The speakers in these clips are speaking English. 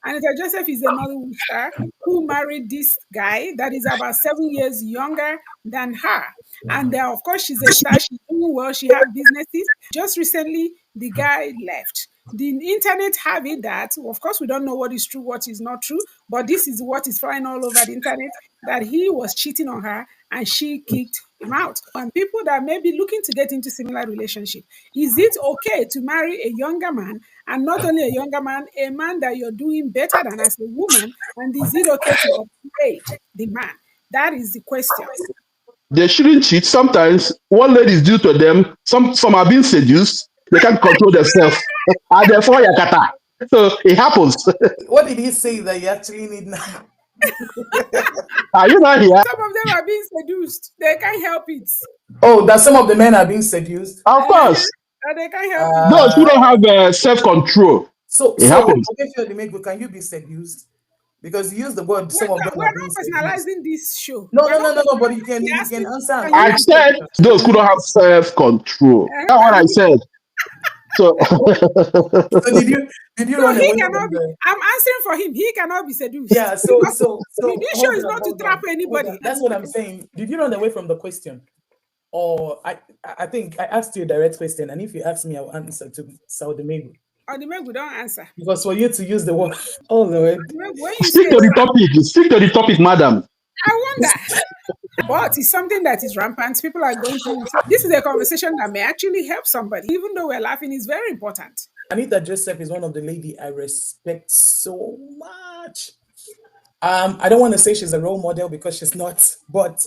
Anita Joseph is a Nollywood star who married this guy that is about 7 years younger than her. And of course, she's a star. She's doing well. She has businesses. Just recently, the guy left. The internet have it that, of course, we don't know what is true, what is not true, but this is what is flying all over the internet, that he was cheating on her and she kicked him out. And people that may be looking to get into similar relationship, is it okay to marry a younger man, and not only a younger man, a man that you're doing better than as a woman, and is it okay to upgrade the man? That is the question. They shouldn't cheat. Sometimes what ladies do to them, some are being seduced, they can't control themselves. And therefore, yakata. So it happens. What did he say that you actually need now? Are you not here? Some of them are being seduced. They can't help it. Oh, that some of the men are being seduced. Of course. They can't help it. Those who don't have self-control. So happens. can you be seduced? Because you use the word some of them We're are not being personalizing seduced. this show. No, but you can answer. I said those who don't have self-control. That's what I said. So, So did you run away from the... I'm answering for him. He cannot be seduced. Yeah, so the issue is not to trap anybody. That's what I'm saying. Did you run away from the question? Or I think I asked you a direct question, and if you ask me, I'll answer to Saudi Megu. Odimegu don't answer. Because for you to use the word, oh Lord. Stick to the topic. Stick to the topic, madam. I wonder. But it's something that is rampant. People are going through it. This is a conversation that may actually help somebody. Even though we're laughing, it's very important. Anita Joseph is one of the lady I respect so much. I don't want to say she's a role model because she's not, but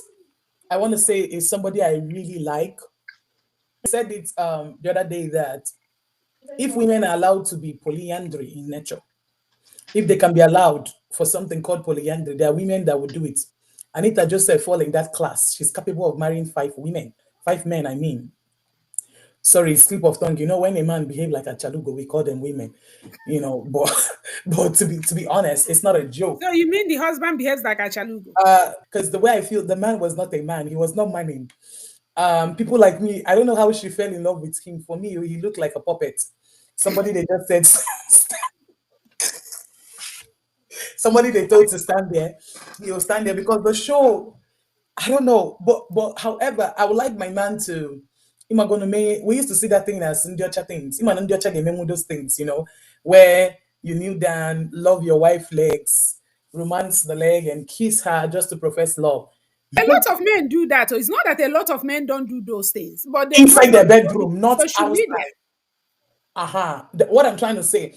I want to say is somebody I really like. I said it the other day that if women are allowed to be polyandry in nature, if they can be allowed for something called polyandry, there are women that would do it. Anita Joseph fall in that class. She's capable of marrying 5 men, I mean. Sorry, slip of tongue. You know, when a man behave like a chalugo, we call them women. You know, but to be honest, it's not a joke. So you mean the husband behaves like a chalugo? Because the way I feel, the man was not a man. He was not manning. People like me, I don't know how she fell in love with him. For me, he looked like a puppet. Somebody they just said, somebody they told to stand there. He'll stand there because the show, I don't know. But however, I would like my man to, we used to see that thing as Ndiocha things. Those things, you know, where you kneel down, love your wife's legs, romance the leg, and kiss her just to profess love. A lot of men do that. So it's not that a lot of men don't do those things, but they inside their bedroom, not outside. Media. What I'm trying to say,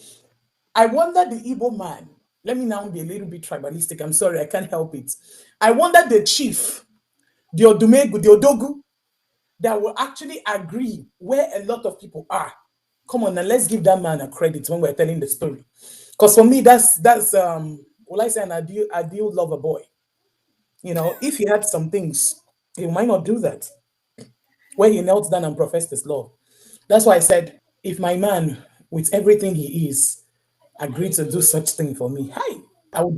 I wonder the Igbo man. Let me now be a little bit tribalistic. I'm sorry, I can't help it. I wonder the chief, the Odumegu, the Odogu, that will actually agree where a lot of people are. Come on, now let's give that man a credit when we're telling the story. Because for me, that's will I say an ideal lover boy. You know, if he had some things, he might not do that. Where he knelt down and professed his love. That's why I said, if my man, with everything he is, agreed to do such thing for me, I would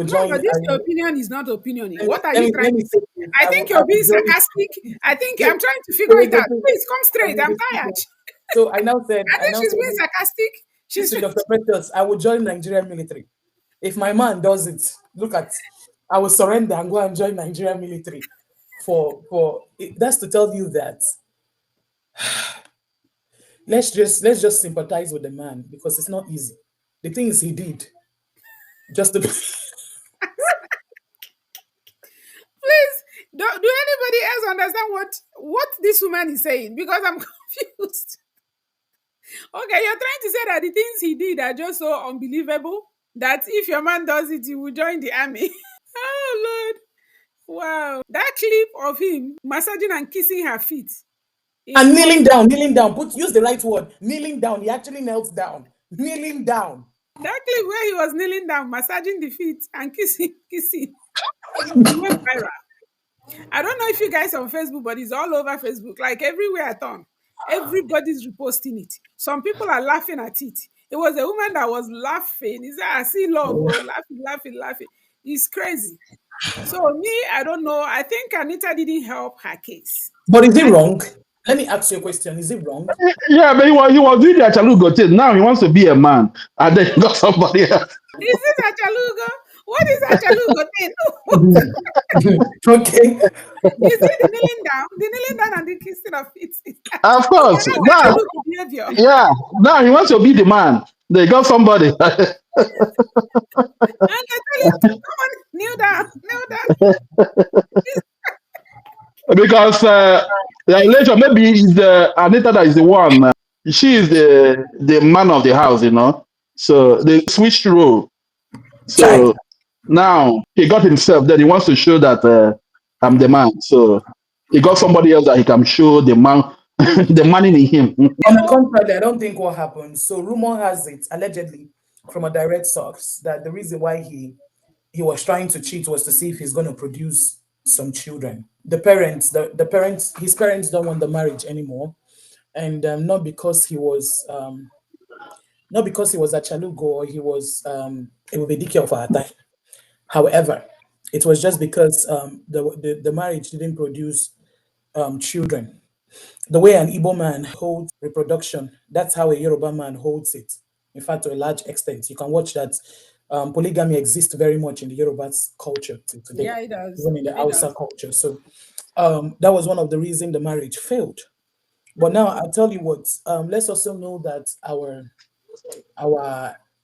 join. No, but this opinion is not opinion. What are you trying to say? I think you're being sarcastic. I'm trying to figure it out. Please come straight. I'm tired. So I now said, I think she's being sarcastic. She's Dr. Precious. I would join Nigerian military. If my man does it, I will surrender and go and join Nigerian military. That's to tell you that let's just sympathize with the man because it's not easy. The things he did, just to please, do anybody else understand what this woman is saying? Because I'm confused. Okay, you're trying to say that the things he did are just so unbelievable that if your man does it, you will join the army. Oh Lord. Wow. That clip of him massaging and kissing her feet. And kneeling down. Use the right word. Kneeling down. He actually knelt down. Kneeling down. That clip where he was kneeling down, massaging the feet and kissing. It went viral. I don't know if you guys are on Facebook, but it's all over Facebook. Like everywhere I turn, everybody's reposting it. Some people are laughing at it. It was a woman that was laughing. He said, I see love, laughing. It's crazy. So me, I don't know. I think Anita didn't help her case. But is it wrong? Let me ask you a question. Is it wrong? Yeah, but he was doing the Achalugo thing. Now he wants to be a man, and then he got somebody else. Is this Achalugo? What is Achalugo thing? Okay. Is it the kneeling down? The kneeling down and the kissing of feet. Of Okay, course. that's Now, Achalugo behavior. yeah, now he wants to be the man. They got somebody. And they tell him, come on, kneel down, kneel down. Because the relation maybe is the Anita that is the one. She is the man of the house, So they switched role. Chai. So now he got himself. Then he wants to show that I'm the man. So he got somebody else that he can show the man, the man in him. On the contrary, I don't think what happened. So rumor has it, allegedly, from a direct source, that the reason why he was trying to cheat was to see if he's going to produce some children. His parents don't want the marriage anymore, and not because he was a chalugo or he was a Ubedike of our time. However, it was just because the marriage didn't produce children. The way an Igbo man holds reproduction, that's how a Yoruba man holds it. In fact, to a large extent, you can watch that polygamy exists very much in the Yoruba culture today, Yeah, it does. even in the It Hausa does. culture. So that was one of the reasons the marriage failed. But now I'll tell you what. Let's also know that our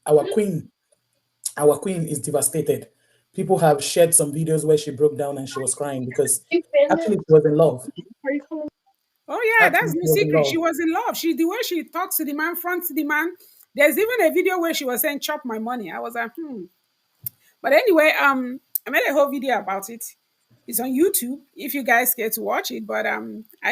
our queen our queen is devastated. People have shared some videos where she broke down and she was crying because actually she was in love. Oh yeah, Actually, that's she no was in secret. love. She was in love. The way she talks to the man, fronts the man. There's even a video where she was saying, "Chop my money." I was like, hmm. But anyway, I made a whole video about it. It's on YouTube if you guys care to watch it. But I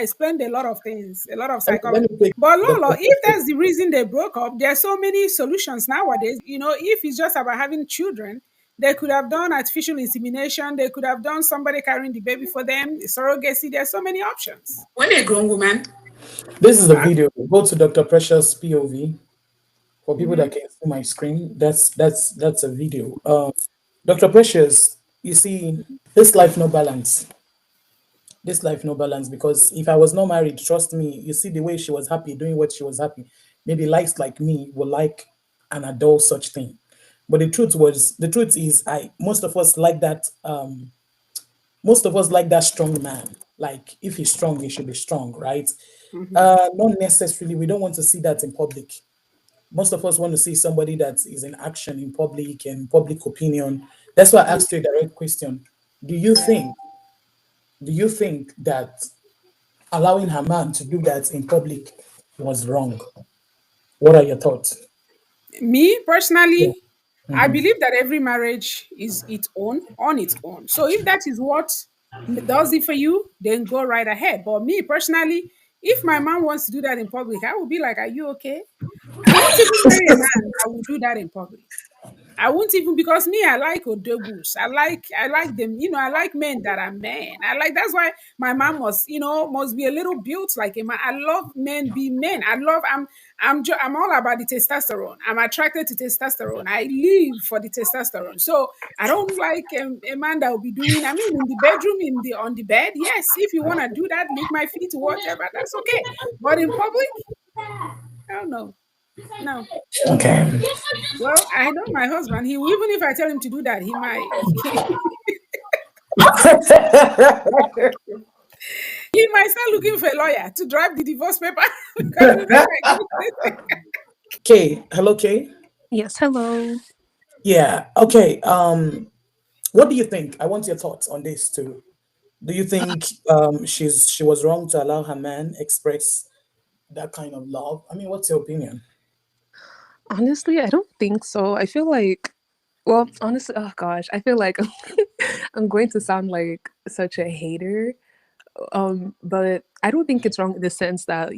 explained a lot of things, a lot of Let psychology. me take But Lolo, Dr. if that's the reason they broke up, there are so many solutions nowadays. If it's just about having children, they could have done artificial insemination. They could have done somebody carrying the baby for them, surrogacy. There's so many options. When a grown woman. This is the video. Go to Dr. Precious POV for people Mhm. that can see my screen. That's a video. Dr. Precious, you see, this life no balance. This life no balance because if I was not married, trust me, you see the way she was happy doing what she was happy. Maybe likes like me will like and adore such thing. But the truth is I most of us like that strong man. Like if he's strong, he should be strong, right? Mhm. Not necessarily. We don't want to see that in public. Most of us want to see somebody that is in action in public and public opinion. That's why I asked you a direct question. Do you think do you think that allowing her man to do that in public was wrong? What are your thoughts? Me Yeah. personally, I Mhm. believe that every marriage is its own on its own. So if that is what does it for you, then go right ahead. But me personally, if my man wants to do that in public, I will be like, "Are you okay?" I won't even marry a man that will do that in public. I won't even because me, I like odogus. I like them, I like men that are men. That's why my mom must be a little built like a man. I love men be men. I'm all about the testosterone. I'm attracted to testosterone. I live for the testosterone. So I don't like a man that will be doing, I mean, in the bedroom, on the bed, yes. If you want to do that, lick my feet, whatever, that's okay. But in public, I don't know. No. Okay. Well, I know my husband. Even if I tell him to do that, he might he might start looking for a lawyer to drive the divorce paper because it's not like Kay, hello, Kay. Yes, hello. Yeah. Okay. What do you think? I want your thoughts on this too. Do you think she was wrong to allow her man express that kind of love? I mean, what's your opinion? Honestly, I don't think so. I feel like, well, honestly, oh gosh, I feel like I'm going to sound like such a hater. But I don't think it's wrong in the sense that,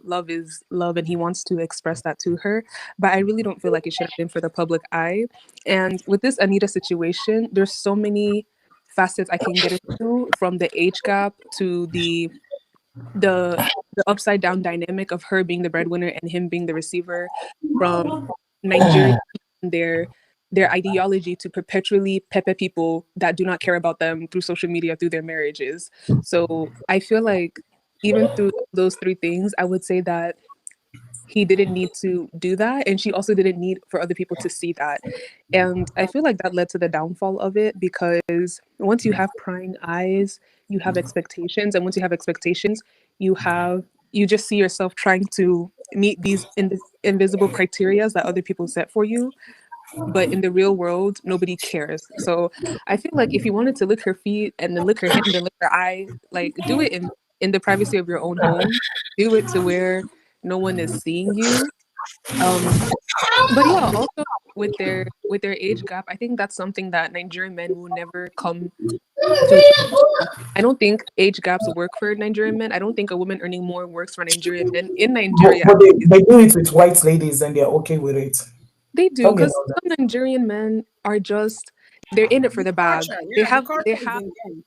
love is love and he wants to express that to her. But I really don't feel like it should have been for the public eye. And with this Anita situation, there's so many facets I can get into from the age gap to the upside down dynamic of her being the breadwinner and him being the receiver, from Nigeria and their ideology to perpetually pepe people that do not care about them through social media through their marriages. So I feel like even through those three things, I would say that he didn't need to do that, and she also didn't need for other people to see that. And I feel like that led to the downfall of it, because once you have prying eyes, you have expectations, and once you have expectations, you just see yourself trying to meet these invisible criterias that other people set for you, but in the real world nobody cares. So I feel like if you wanted to lick her feet and then lick her hand and lick her eye, like, do it in the privacy of your own home. Do it to where no one is seeing you. um but yeah, also with their age gap, I think that's something that Nigerian men will never come to. I don't think age gaps work for Nigerian men. I don't think a woman earning more works for Nigerian men in Nigeria, But at least. they do it with white ladies and they're okay with it. They do, Tell me because about that. some Nigerian men are just, they're in it for The the bag. culture, They yeah, the have culture is in them.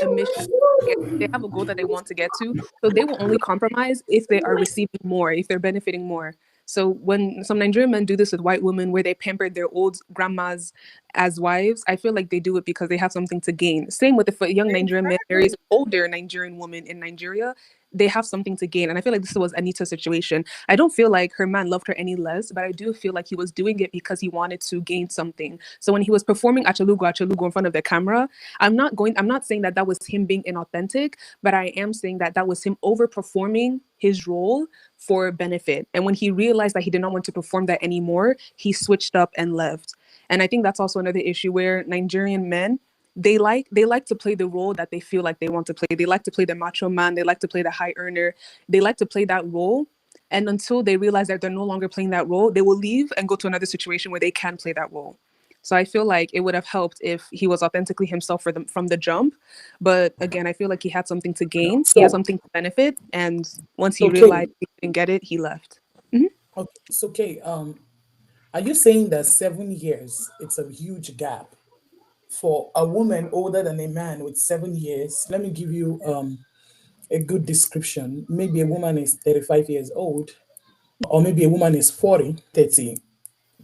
a mission to they have a goal that they want to get to. So they will only compromise if they are receiving more, if they're benefiting more. So when some Nigerian men do this with white women where they pampered their old grandmas as wives, I feel like they do it because they have something to gain. Same with if a young Nigerian man marries Exactly. an older Nigerian woman in Nigeria, they have something to gain. And I feel like this was Anita's situation. I don't feel like her man loved her any less, but I do feel like he was doing it because he wanted to gain something. So when he was performing Achalugo in front of the camera, I'm not saying that that was him being inauthentic, but I am saying that that was him overperforming his role for benefit. And when he realized that he did not want to perform that anymore, he switched up and left. And I think that's also another issue where Nigerian men, they like to play the role that they feel like they want to play. They like to play the macho man, they like to play the high earner. They like to play that role. And until they realize that they're no longer playing that role, they will leave and go to another situation where they can play that role. So I feel like it would have helped if he was authentically himself from the jump. But again, I feel like he had something to gain. He had So something to benefit. And once he okay, realized he didn't get it, he left. Mhm. okay, it's okay. Are you saying that 7 years it's a huge gap for a woman older than a man with 7 years? Let me give you a good description. Maybe a woman is 35 years old, or maybe a woman is 40, 30,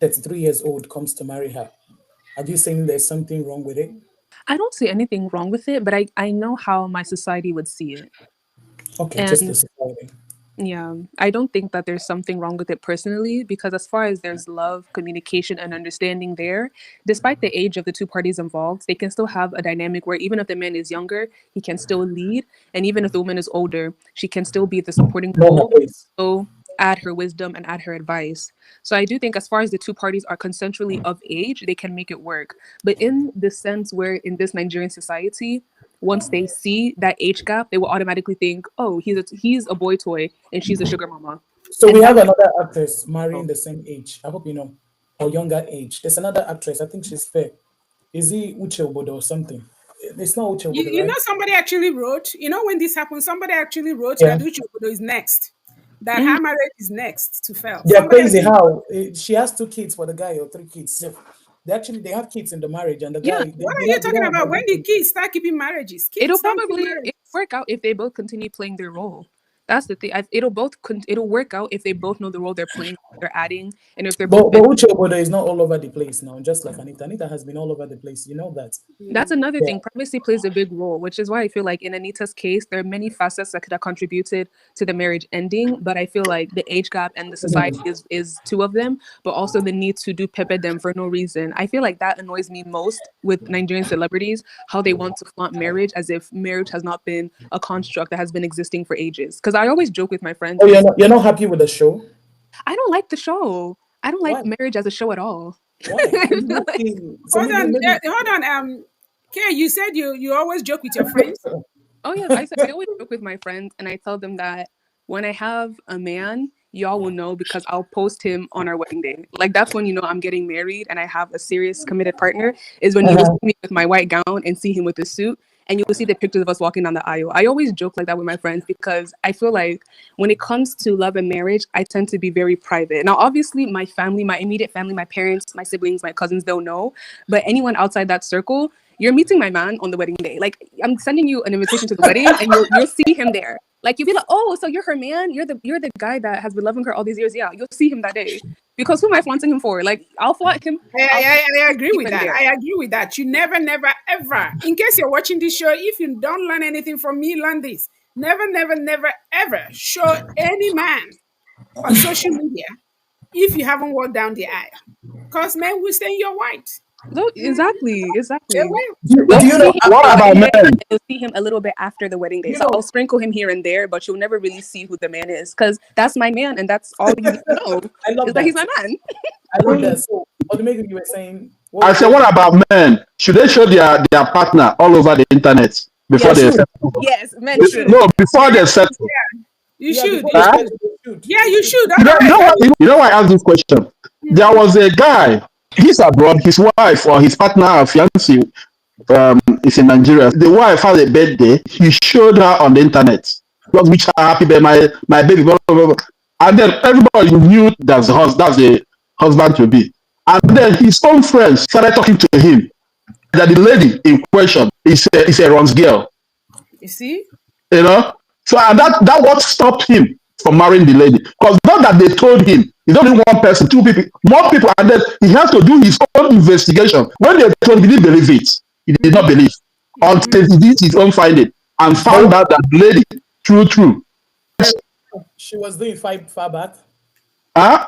33 years old comes to marry her. Are you saying there's something wrong with it? I don't see anything wrong with it, but I know how my society would see it. Okay, just the And society. yeah, I don't think that there's something wrong with it personally, because as far as there's love, communication, and understanding there, despite the age of the two parties involved, they can still have a dynamic where even if the man is younger, he can still lead. And even if the woman is older, she can still be the supporting No, her role, but place. also add her wisdom and add her advice. So I do think as far as the two parties are consensually of age, they can make it work. But in the sense where in this Nigerian society, once they see that age gap, they will automatically think, "Oh, he's a boy toy and she's a sugar mama," So we and have that another actress marrying will. the same age. I hope you know, or younger age. There's another actress. I think she's fair. Is he Uche Obodo or something? It's not Uche Obodo, You know, right? somebody actually wrote, when this happened, somebody actually wrote Yeah. that Uche Obodo is next, that Mm, her marriage is next to fail. They're Somebody crazy actually wrote, how she has 2 kids for the guy or 3 kids. So they have kids in the marriage, and the yeah, guy what are you they talking don't have about? When any the kids. kids start keeping marriages? it'll Kids don't keep probably marriages. it'll work out if they both continue playing their role. That's the thing. It'll work out if they both know the role they're playing, they're adding, and if they're both But Uche Obodo is not all over the place now, just like Anita. Anita has been all over the place. You know that. That's Yeah. another Yeah. thing. Privacy plays a big role, which is why I feel like in Anita's case, there are many facets that could have contributed to the marriage ending. But I feel like the age gap and the society is two of them, but also the need to do pepe them for no reason. I feel like that annoys me most with Nigerian celebrities, how they want to flaunt marriage as if marriage has not been a construct that has been existing for ages. Because I always joke with my friends Oh, and you're not happy with the show? I don't like the show. I don't Why? like marriage as a show at all. Why? I It's feel like, okay. So maybe Hold on. Kay, you said you always joke with your friends. oh yes, I said I always joke with my friends and I tell them that when I have a man, y'all will know because I'll post him on our wedding day. Like that's when you know I'm getting married and I have a serious committed partner, is when you will see me with my white gown and see him with a suit and you will see the pictures of us walking down the aisle. I always joke like that with my friends because I feel like when it comes to love and marriage, I tend to be very private. Now obviously my family, my immediate family, my parents, my siblings, my cousins, they'll know, but anyone outside that circle, you're meeting my man on the wedding day. Like I'm sending you an invitation to the wedding and you'll see him there. Like you'll be like, oh, so you're her man? You're the guy that has been loving her all these years. Yeah, you'll see him that day. Because who am I flaunting him for? Like I'll flaunt him. I agree with Even that. there. I agree with that. You never, never, ever, in case you're watching this show, if you don't learn anything from me, learn this. Never, never, never, ever show any man on social media if you haven't walked down the aisle. Because men will say you're white. No, exactly. They will. Do You'll you know? see him I, What at the about wedding day, men? and you'll see him a little bit after the wedding day. you So I'll know, sprinkle him here and there, but you'll never really see who the man is because that's my man, and that's all you need to know. I love Is that he's that. my man. I love that. So, Odumegu, you were saying, what I was said, it? what about men? Should they show their partner all over the internet before Yeah, they should. settle? Yes, men should. No, before they settle. You Yeah, should. before You they Huh? should. settle, they should. Yeah, They you should. should. You know, Otherwise, you know why I asked this question? There was a guy, he's abroad, his wife or his partner or fiancé is in Nigeria. The wife had a birthday. He showed her on the internet. Just wish her happy birthday, my baby, blah, blah, blah. And then everybody knew that's the husband to be. And then his own friends started talking to him that the lady in question is a Ron's girl. you see? You know? So and that what stopped him from marrying the lady. Because not that they told him, it's only one person, two people, more people, and then he has to do his own investigation. When they told him, he didn't believe it. He did not believe until he did his own finding and found out that the lady, true. She was doing far back.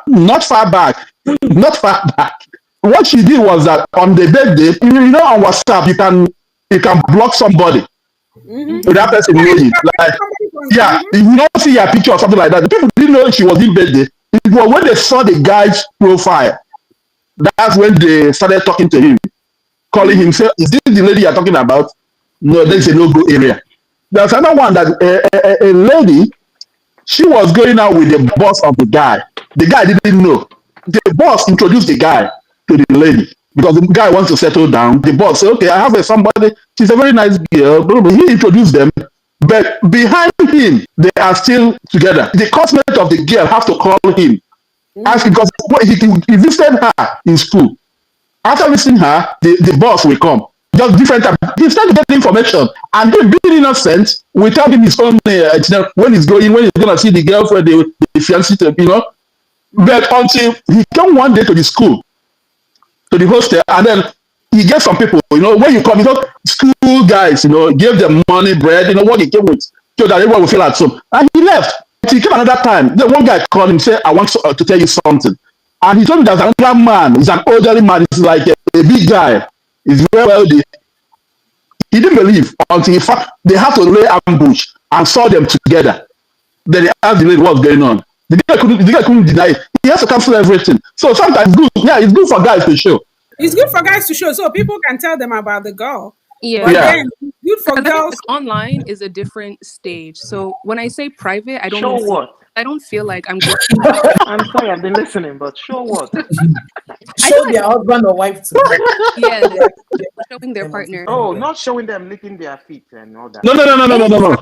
Not far back. Not far back. What she did was that on the birthday, you know, on WhatsApp, you can block somebody. So that person knows it. Like, yeah, if you don't see your picture or something like that, the people didn't know she was in birthday. It was when they saw the guy's profile, that's when they started talking to him, calling him, say, is this the lady you're talking about? No, there's a no-go area. There's another one that a lady, she was going out with the boss of the guy. The guy didn't know. The boss introduced the guy to the lady because the guy wants to settle down. The boss said, okay, I have somebody, she's a very nice girl. He introduced them. But behind him, they are still together. The classmate of the girl have to call him. Ask because he visited her in school. After visiting her, the boss will come. Just different time. He started to get information. And he being innocent, without him his own when he's going to see the girlfriend, the fiancé, you know. But until he came one day to the school, to the hostel, and then he gave some people, you know, when you come, you know, school guys, you know, gave them money, bread, you know, what he came with, so that everyone will feel at home. And he left. He came another time. Then one guy called him, said, I want to tell you something. And he told me there's another man, he's an elderly man, he's like a big guy, he's very wealthy. He didn't believe until they had to lay ambush and saw them together. Then they asked the lady what's going on. The guy couldn't deny it. He has to cancel everything. So sometimes it's good. Yeah, it's good for guys to show. It's good for guys to show so people can tell them about the girl. Yeah. But Yeah. then it's good for Because I think girls. like, online is a different stage. So when I say private, I don't Show mean what? I don't feel like I'm going. I'm sorry, I've been listening, but show what? Show their husband or wife to Yeah, showing their partner. Oh, not showing them licking their feet and all that. No.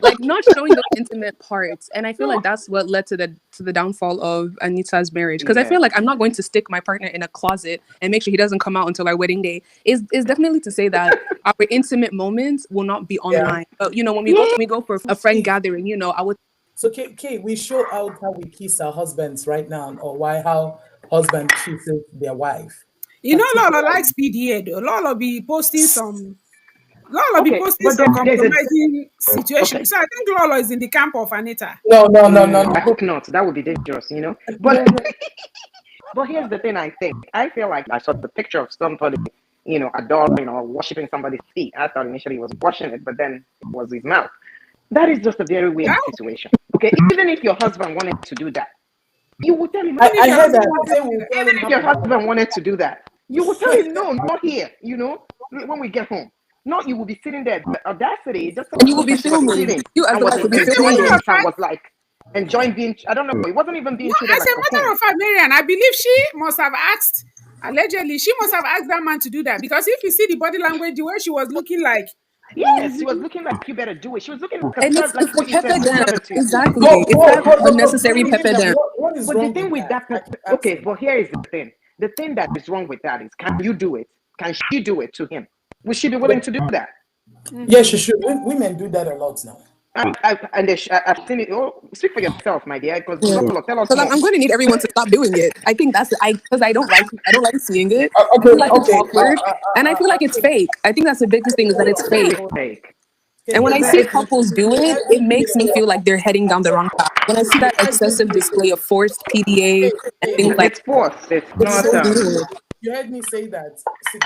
Like not showing those intimate parts, and I feel like that's what led to the downfall of Anita's marriage. Because I feel like I'm not going to stick my partner in a closet and make sure he doesn't come out until our wedding day. Is definitely to say that our intimate moments will not be online. But you know, when we go for a friend gathering, you know, I would. So, Kay, we show out how we kiss our husbands right now, or how husband kisses their wife. You know, Lolo likes PDA though. Lolo be posting some. Lolo be posting but some there's compromising situation. Okay. So I think Lolo is in the camp of Anita. No. I hope not. That would be dangerous, you know. But but here's the thing. I feel like I saw the picture of somebody, you know, adoring or worshiping somebody's feet. I thought initially he was washing it, but then it was his mouth. That is just a very weird situation. Okay, even if your husband wanted to do that, you would tell him. I heard that. Even if your husband wanted to do that, you would tell him no, not here. You know, when we get home. Not you will be sitting there. The audacity, just And you will be filming. You as the wife will be filming. was like enjoying being. I don't know. It wasn't even being treated As like a matter of fact, Marian, I believe she must have asked. Allegedly, she must have asked that man to do that because if you see the body language, the way she was looking like. Yes, she was looking like you better do it. She was looking like And it's what you said, pepper dam. conservative. Exactly. It's that unnecessary pepper dam. What is But the wrong thing with that, okay, but here is the thing. The thing that is wrong with that is, can you do it? Can she do it to him? Will she be willing to do that? Yeah, she should. Women do that a lot now. I've seen it. Oh, speak for yourself, my dear, because Yeah. tell us Because more. I'm going to need everyone to stop doing it. I think that's because I don't like seeing it. I Okay, feel like it's okay. awkward, and I feel like it's fake. I think that's the biggest thing is that it's fake. Fake. And when I It's- see it's- couples do it, it makes me feel like they're heading down the wrong path. When I see that excessive display of forced PDA and things like It's forced. It's it's not. so weird. You heard me say that. See,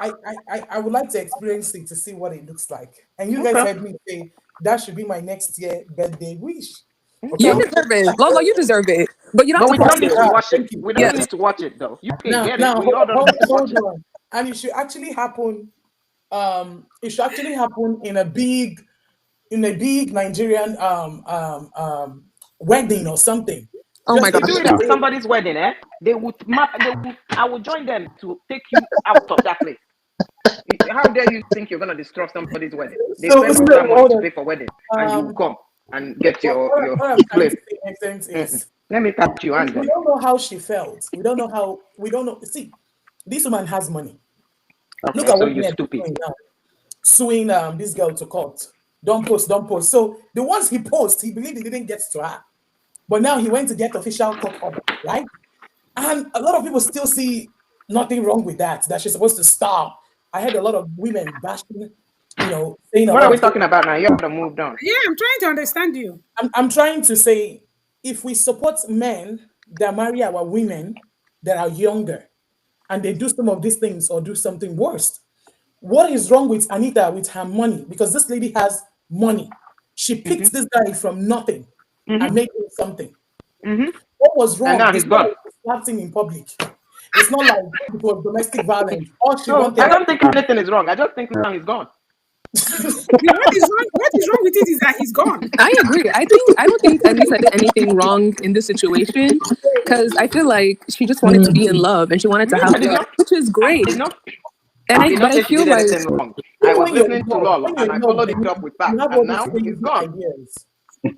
I would like to experience it to see what it looks like. And you guys Okay. heard me say that should be my next year birthday wish. You Okay. deserve it, Lolo. You deserve it, but you don't But have we to don't post need it. to watch it. Thank you. We don't Yes. need to watch it though. You can get it. Now, We all don't need to watch hold on. And it should actually happen. It should actually happen in a big Nigerian wedding or something. Oh my it. gosh. Do it at somebody's wedding, eh? They would. I will join them to take you out of that place. How dare you think you're gonna disrupt somebody's wedding? They So, spend all that money to pay for wedding, and you Um, come and get your what I'm trying flame. to say, in essence, is Let me touch you and we then. don't know how she felt. We don't know. See, this woman has money. Okay, Look at so what you're they're stupid. doing now. Suing this girl to court. Don't post. So the ones he posts, he believed he didn't get to her. But now he went to get official court order, right? And a lot of people still see nothing wrong with that she's supposed to star. I heard a lot of women bashing, saying a What lot are we of things. talking about now? You have to move on. Yeah, I'm trying to understand you. I'm trying to say, if we support men that marry our women that are younger and they do some of these things or do something worse, what is wrong with Anita with her money? Because this lady has money. She picked this guy from nothing and made him something. What was wrong? And now It's he's not gone. like she slapped him in public. It's not like it was domestic violence. All she No, wanted. I don't think anything is wrong. I just think now he's gone. What is wrong? What is wrong with it is that he's gone. I agree. I don't think Anissa did anything wrong in this situation because I feel like she just wanted to be in love and she wanted to have I did fun, not. which is I great. did not. And I did not say I she feel did like anything wrong. I was When you're listening in to love, Lolo when you're and I in love, followed then it up with you facts. have all And these now he's crazy gone. ideas.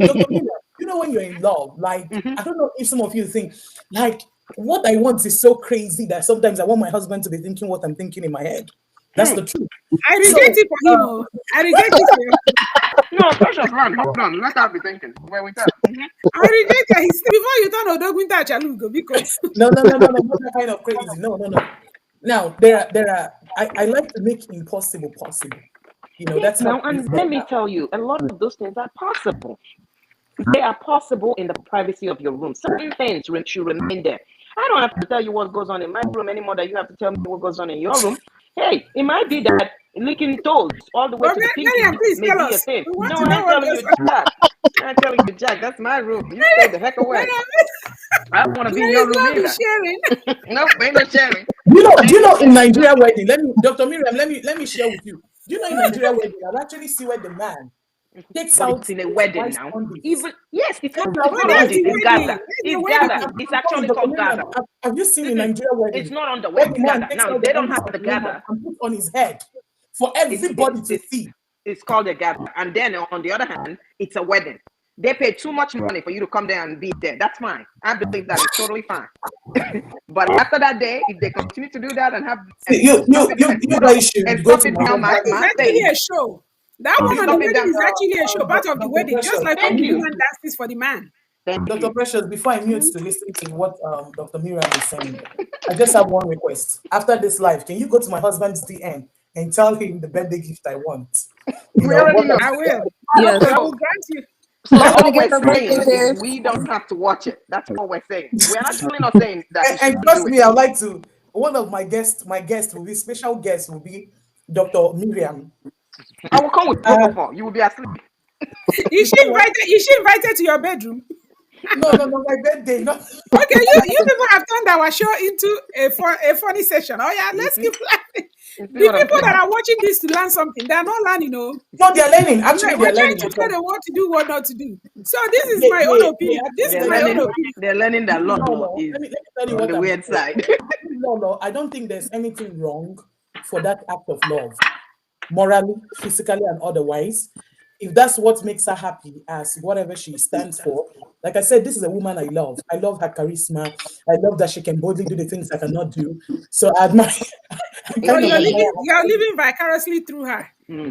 Dr. Mina, when you're in love, like I don't know if some of you think, like what I want is so crazy that sometimes I want my husband to be thinking what I'm thinking in my head. That's the truth. I reject it for him. Oh. I reject it for him. No, precious man, hold on. Let her be thinking. Where we at? I reject that. Before you turn Odogunta Chalugo, because No, not that kind of crazy. No. Now I like to make impossible possible. That's how Now, and let me tell you, a lot of those things are possible. They are possible in the privacy of your room. Certain things should remain there. I don't have to tell you what goes on in my room anymore that you have to tell me what goes on in your room. Hey, it might be that licking toes all the way but to the pinky Mariam, please may tell be a us. thing. We want No, to I know ain't what telling goes you on. Jack. I ain't telling you Jack. That's my room. You stay the heck away. I don't want to be in There your is room no be either. sharing. Nope, ain't no sharing. Do you know in Nigeria wedding? Dr. Miriam, let me share with you. Do you know in Nigeria wedding, I'll actually see where the man takes But out it's in a his wedding wife's now. undies. Even yes, it's not. Takes out It's But not his that's on wife's this. the It's undies. wedding. Gaza. That's the It's wedding. Gaza. It's Sorry, actually Dr. called Miriam, Gaza. have you seen in Nigeria wedding It's not on the way. where the It's man Gaza. takes Now out they the don't undies have of the the woman Gaza. and puts on his head for It's everybody it's to it's see? it's called a Gaza. And then on the other hand, it's a wedding. They pay too much money for you to come there and be there. That's fine. I believe that is totally fine. But after that day, if they continue to do that and have See, and stop it and you put up guys should and go stop to it my down That husband. is my actually stage, a show. That one on the stop it wedding down. is actually a show, part of the Dr. wedding, just Precious, like when Thank the you. woman dances for the man. Thank Dr. you. Precious, before I mute to listen to what Dr. Miriam is saying, I just have one request. After this live, can you go to my husband's DM and tell him the birthday gift I want? We already know. I will. yes, I will So grant you. So that's gonna all get we're her birthday saying is gift. we don't have to watch it. That's all we're saying. We're actually not saying that you And shouldn't trust do it. me, I'd like to. One of my guest will be special guest will be Dr. Miriam. I will come with propofol. You will be asleep. Is she invited? Is she invited to your bedroom? No, my birthday. No. Okay, you people have turned our show into a funny session. Oh yeah, You let's see? keep laughing. You see The what I'm people that saying? are watching this to learn something, they are not learning, No, they're learning. We're Actually, they're trying learning to tell because them what to do, what not to do. So this is they, my own they, they opinion. This is actually They're my own learning. opinion. They're learning that no, Lolo no. is Let me tell you on what the I'm weird saying. side. No, I don't think there's anything wrong for that act of love, morally, physically, and otherwise. If that's what makes her happy, as whatever she stands for. Like I said, this is a woman I love. I love her charisma. I love that she can boldly do the things I cannot do. So I admire. I So kind of admire her. you're living vicariously through her.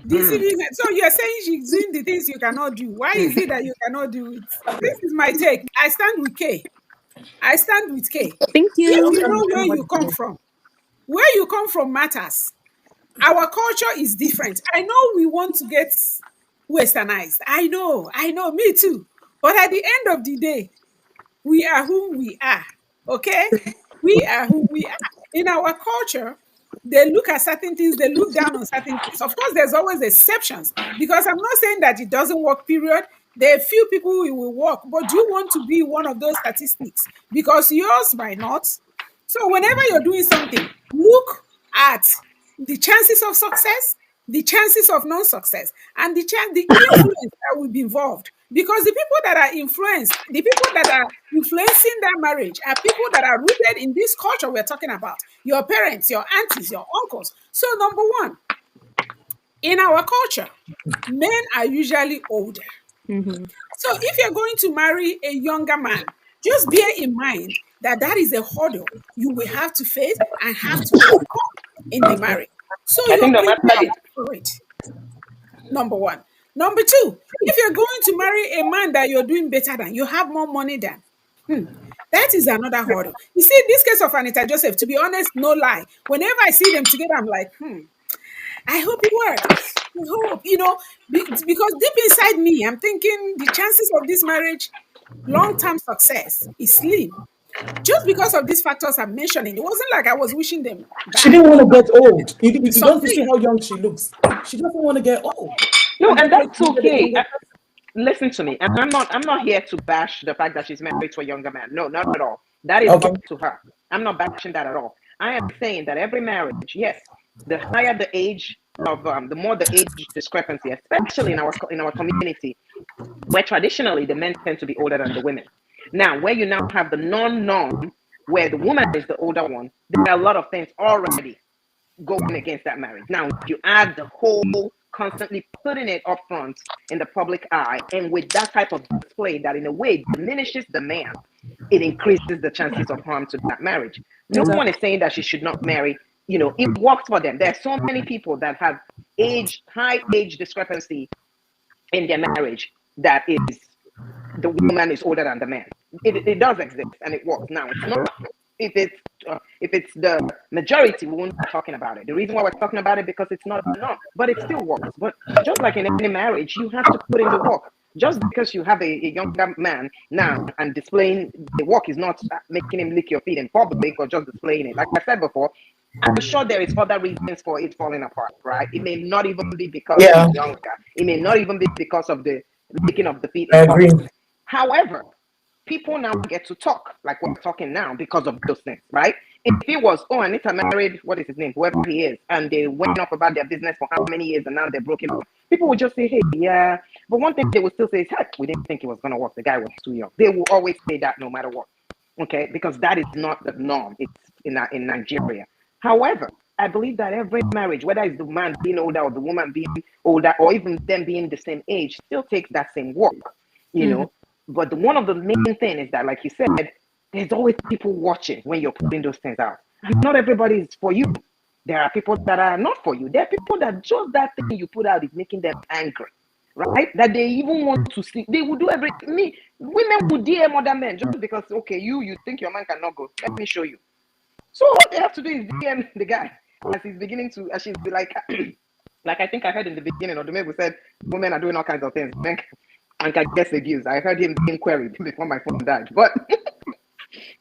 Deceiving her. So you're saying she's doing the things you cannot do. Why is it that you cannot do it? This is my take. I stand with K. I stand with K. Thank If you. you know where you come from, where you come from matters. Our culture is different. I know we want to get westernized. I know, me too. But at the end of the day, we are who we are. Okay? We are who we are. In our culture, they look at certain things, they look down on certain things. Of course, there's always exceptions because I'm not saying that it doesn't work, period. There are few people who it will work, but do you want to be one of those statistics? Because yours might not. So whenever you're doing something, look at the chances of success, the chances of non-success, and the influence that will be involved. Because the people that are influenced, the people that are influencing that marriage are people that are rooted in this culture we're talking about. Your parents, your aunties, your uncles. So number one, in our culture, men are usually older. Mm-hmm. So if you're going to marry a younger man, just bear in mind that that is a hurdle you will have to face and have to overcome in the marriage. So I you're think no matter prepared for it. Number one. Number two, if you're going to marry a man that you're doing better than, you have more money than, that is another hurdle. You see, this case of Anita Joseph, to be honest, no lie. Whenever I see them together, I'm like, I hope it works. I hope, because deep inside me, I'm thinking the chances of this marriage, long-term success, is slim. Just because of these factors I'm mentioning, it wasn't like I was wishing them She bad. didn't want to get old. You don't see Something. how young she looks. She doesn't want to get old. no, And and that's why that's she needed a okay. younger person. Listen to me. And I'm not here to bash the fact that she's married to a younger man. No, not at all. That is Okay. up to her. I'm not bashing that at all. I am saying that every marriage, yes, the higher the age of the more the age discrepancy, especially in our community, where traditionally the men tend to be older than the women. Now, where you now have the non-norm, where the woman is the older one, there are a lot of things already going against that marriage. Now, if you add the whole constantly putting it up front in the public eye, and with that type of display that in a way diminishes the man, it increases the chances of harm to that marriage. No one Exactly. is saying that she should not marry. It works for them. There are so many people that have high age discrepancy in their marriage that is the woman is older than the man. It does exist and it works. Now it's not if it's the majority, we won't be talking about it. The reason why we're talking about it because it's not the norm, but it still works. But just like in any marriage, you have to put in the work. Just because you have a younger man now and displaying the work is not making him lick your feet in public or just displaying it. Like I said before, I'm sure there is other reasons for it falling apart, right? It may not even be because Yeah, he's younger. It may not even be because of the licking of the feet I in agree. public. However, people now get to talk like we're talking now because of those things, right? If it was, oh, Anita married, what is his name, whoever he is, and they went off about their business for how many years and now they're broken up, people would just say, hey, yeah. But one thing they would still say is, heck, we didn't think it was going to work. The guy was too young. They will always say that no matter what, okay? Because that is not the norm. It's in Nigeria. However, I believe that every marriage, whether it's the man being older or the woman being older, or even them being the same age, still takes that same work, you know. But one of the main things is that, like you said, there's always people watching when you're putting those things out. And not everybody is for you. There are people that are not for you. There are people that just that thing you put out is making them angry, right? That they even want to see. They will do everything. Women would DM other men just because, okay, you think your man cannot go. Let me show you. So all they have to do is DM the guy as he's beginning to, as she's like, like I think I heard in the beginning, or the maybe said, women are doing all kinds of things. Men can get seduced. I heard him being queried before my phone died, but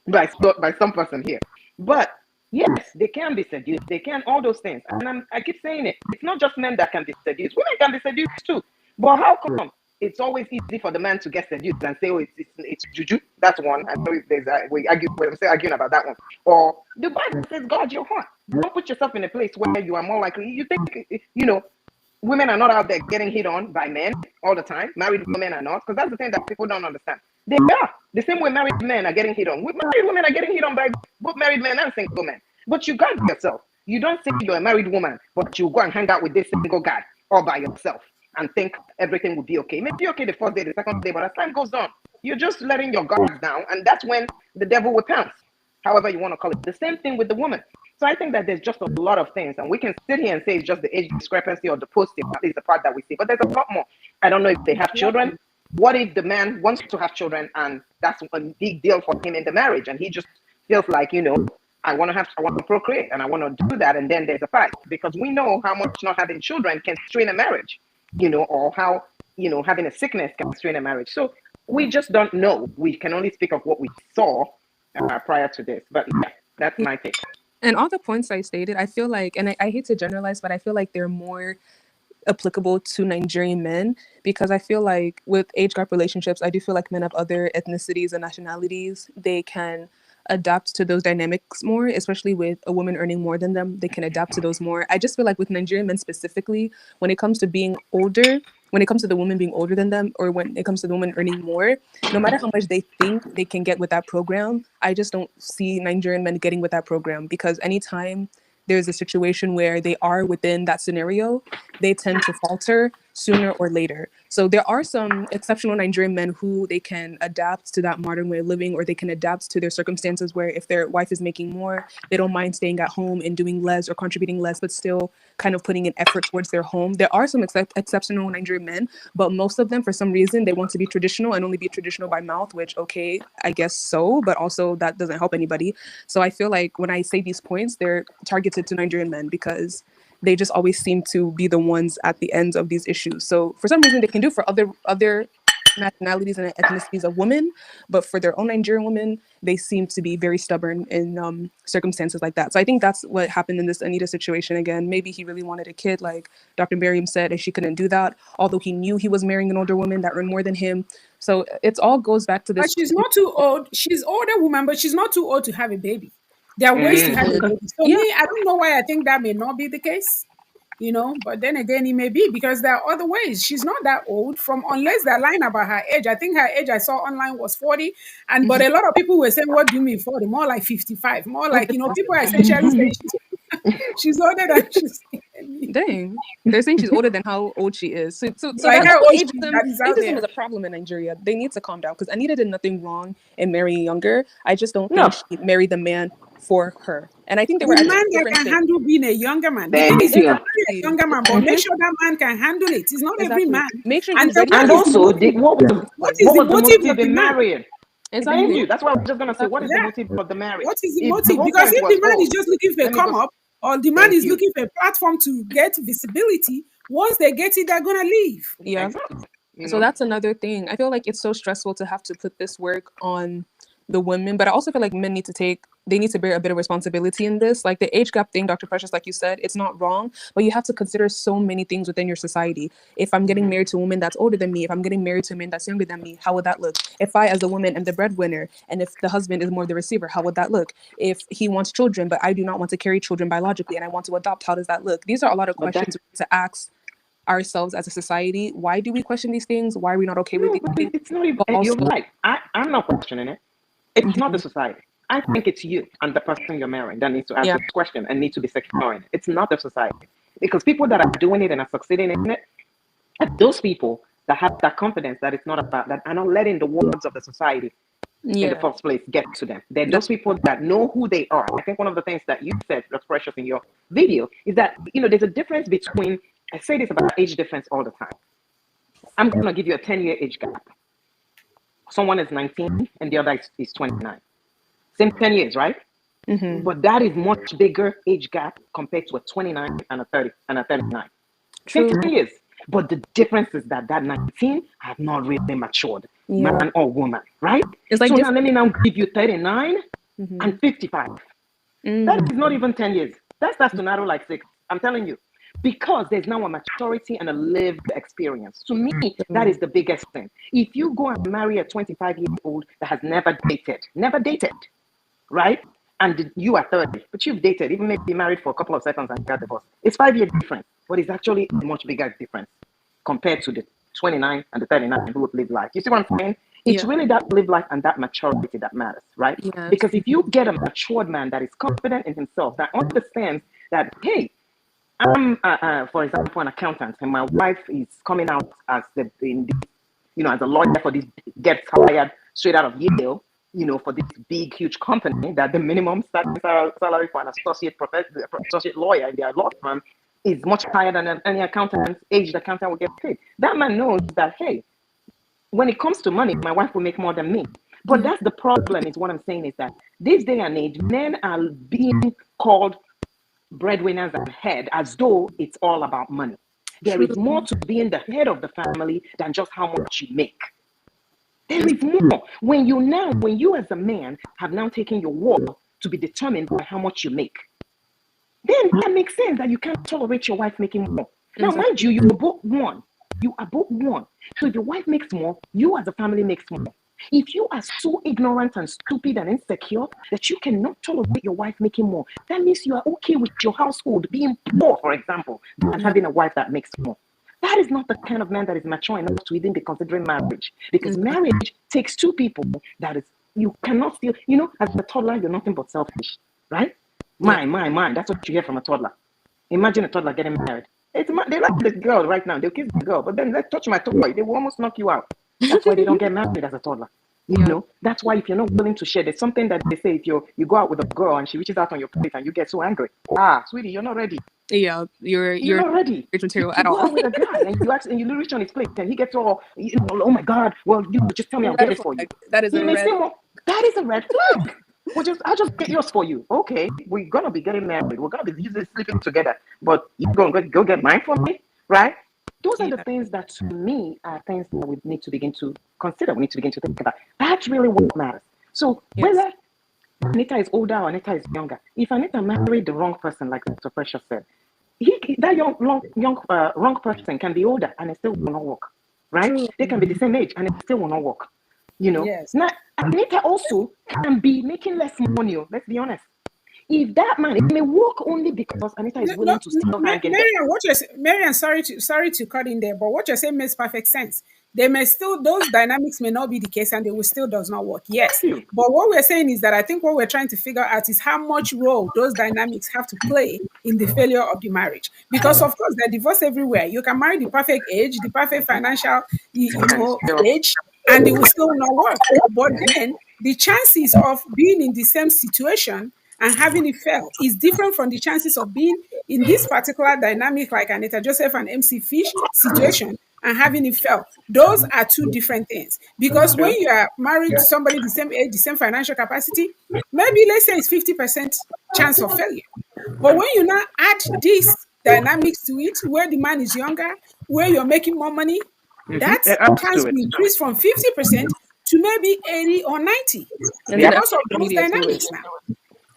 by some person here. But yes, they can be seduced. They can all those things. And I keep saying it. It's not just men that can be seduced. Women can be seduced too. But how come it's always easy for the man to get seduced and say, oh, it's juju? That's one. I know if there's we're still arguing about that one. Or the Bible says, guard your heart. Don't put yourself in a place where you are more likely. You think, women are not out there getting hit on by men all the time. Married women are not, because that's the thing that people don't understand. They are the same way married men are getting hit on. Married women are getting hit on by both married men and single men. But you guard yourself. You don't say you're a married woman, but you go and hang out with this single guy all by yourself and think everything will be okay. It may be okay the first day, the second day, but as time goes on, you're just letting your guards down, and that's when the devil will pounce. However you want to call it. The same thing with the woman. So I think that there's just a lot of things, and we can sit here and say it's just the age discrepancy or the posting. That is the part that we see, but there's a lot more. I don't know if they have children. What if the man wants to have children, and that's a big deal for him in the marriage, and he just feels like, I want to procreate, and I want to do that, and then there's a fight because we know how much not having children can strain a marriage, or how having a sickness can strain a marriage. So we just don't know. We can only speak of what we saw prior to this. But yeah, that's my take. And all the points I stated, I feel like, and I hate to generalize, but I feel like they're more applicable to Nigerian men, because I feel like with age gap relationships, I do feel like men of other ethnicities and nationalities, they can adapt to those dynamics more, especially with a woman earning more than them. They can adapt to those more. I just feel like with Nigerian men specifically, when it comes to being older, when it comes to the woman being older than them, or when it comes to the woman earning more, no matter how much they think they can get with that program, I just don't see Nigerian men getting with that program, because anytime there's a situation where they are within that scenario, they tend to falter sooner or later. So there are some exceptional Nigerian men who they can adapt to that modern way of living, or they can adapt to their circumstances where if their wife is making more, they don't mind staying at home and doing less or contributing less, but still kind of putting an effort towards their home. There are some exceptional Nigerian men, but most of them, for some reason, they want to be traditional and only be traditional by mouth, which, okay, I guess so, but also that doesn't help anybody. So I feel like when I say these points, they're targeted to Nigerian men because they just always seem to be the ones at the ends of these issues. So for some reason, they can do for other nationalities and ethnicities of women, but for their own Nigerian women, they seem to be very stubborn in circumstances like that. So I think that's what happened in this Anita situation. Again, maybe he really wanted a kid, like Dr. Miriam said, and she couldn't do that, although he knew he was marrying an older woman that earned more than him. So it all goes back to But this. she's not too old. She's older woman, but she's not too old to have a baby. There are ways to have a baby. So Yeah. me, I don't know why I think that may not be the case. But then again, it may be because there are other ways. She's not that old, from unless they're lying about her age. I think her age I saw online was 40, but a lot of people were saying, "What do you mean 40?" More like 55. More like people are essentially saying she's older than she's. Dang. They're saying she's older than how old she is. So Like that's how old she is, ageism. that is out Ageism there. is a problem in Nigeria. They need to calm down because Anita did nothing wrong in marrying younger. I just don't No, think she married the man for her. And I think they The were at man that different can stages. handle being a younger man. The thing thank is, you can you. marry a Exactly. younger man, but make Mhm. sure that man can handle it. It's not every Exactly. man. Make sure And he's then ready And to also, what what is the was the motive motive of the in man? marrying? Thank exactly. you. That's what I was just gonna say. What is Exactly. the Yeah. motive of the marriage? What is the If the motive? whole Because point if was, the man is just looking for a let me come go. up, or the man Thank is you. looking for a platform to get visibility, once they get it, they're gonna leave. Yeah. Exactly. So that's another thing. I feel like it's so stressful to have to put this work on the women, but I also feel like men they need to bear a bit of responsibility in this. Like the age gap thing, Dr. Precious, like you said, it's not wrong, but you have to consider so many things within your society. If I'm getting married to a woman that's older than me, if I'm getting married to a man that's younger than me, how would that look? If I, as a woman, am the breadwinner, and if the husband is more the receiver, how would that look? If he wants children, but I do not want to carry children biologically and I want to adopt, how does that look? These are a lot of But that questions we need to ask ourselves as a society. Why do we question these things? Why are we not okay with no, these but things? it's not even. But You're also, right. I'm not questioning it. It's not the mhm, society. I think it's you and the person you're marrying that needs to ask yeah, this question and need to be secure in it. It's not the society. Because people that are doing it and are succeeding in it, are those people that have that confidence that it's not about that, are not letting the words of the society in the yeah, first place get to them. They're that, those people that know who they are. I think one of the things that you said, that's precious in your video, is that there's a difference between. I say this about age difference all the time. I'm gonna give you a 10-year age gap. Someone is 19 and the other is 29. Same 10 years, right? mm-hmm, But that is much bigger age gap compared to a 29 and a 30 and a 39. Same true, 10 years. But the difference is that 19 have not really matured, yeah, man or woman, right? it's like So now different. let me now give you 39 Mm-hmm, and 55. That is not mm-hmm, even 10 years. That starts to narrow like 6. I'm telling you. Because there's now a maturity and a lived experience. To me, that is the biggest thing. If you go and marry a 25-year-old that has never dated, right? And you are 30, but you've dated, even maybe married for a couple of seconds and got divorced. It's 5 year difference, but it's actually a much bigger difference compared to the 29 and the 39 who live life. You see what I'm saying? It's yeah, really that live life and that maturity that matters, right? yes, Because if you get a matured man that is confident in himself, that understands that, hey, I'm, for example, an accountant, and my wife is coming out as as a lawyer for this, gets hired straight out of Yale. for this big, huge company, that the minimum starting salary for an associate lawyer in their law firm is much higher than any aged accountant will get paid. That man knows that, hey, when it comes to money, my wife will make more than me. But that's the problem, is what I'm saying, is that this day and age, men are being called breadwinners and head as though it's all about money. There is more to being the head of the family than just how much you make. There is more. When you as a man have now taken your worth to be determined by how much you make, then that makes sense that you can't tolerate your wife making more. Now, mind you, you are both one. You are both one. So if your wife makes more, you as a family makes more. If you are so ignorant and stupid and insecure that you cannot tolerate your wife making more, that means you are okay with your household being poor, for example, and having a wife that makes more. That is not the kind of man that is mature enough to even be considering marriage. Because marriage takes two people you cannot still, as a toddler, you're nothing but selfish, right? Mine. That's what you hear from a toddler. Imagine a toddler getting married. They like the girl right now. They'll kiss the girl, but then let's touch my toy. They will almost knock you out. That's why they don't get married as a toddler. That's why if you're not willing to share, there's something that they say, if you go out with a girl and she reaches out on your plate and you get so angry. Sweetie, you're not ready. Yeah, you're not ready. Material you at all. Go out with a guy and you ask and you reach on his plate and he gets all, oh my God, well, you just tell me I'll get it for you. That is a red. That is a red flag. I'll just get yours for you. Okay, we're gonna be getting married. We're gonna be sleeping together. But you're gonna go get mine for me, right? Those are the things that, to me, are things that we need to begin to consider. We need to begin to think about. That's really what matters. So whether Anita is older or Anita is younger, if Anita married the wrong person, like Dr. Precious said, that wrong person can be older and it still will not work, right? True. They can be the same age and it still will not work. Yes. Now, Anita also can be making less money. Let's be honest. If that man, it may work only because Anita is willing to still hang in there. Marian, sorry to cut in there, but what you're saying makes perfect sense. Those dynamics may not be the case and they will still does not work. Yes. But what we're saying is that I think what we're trying to figure out is how much role those dynamics have to play in the failure of the marriage. Because of course there's divorce everywhere. You can marry the perfect age, the perfect financial age, and it will still not work. But then the chances of being in the same situation and having it fail is different from the chances of being in this particular dynamic, like Anita Joseph and MC Fish situation, and having it fail. Those are two different things. Because when you are married to somebody the same age, the same financial capacity, maybe let's say it's 50% chance of failure. But when you now add these dynamics to it, where the man is younger, where you're making more money, that chance will increase from 50% to maybe 80 or 90 because of those dynamics now.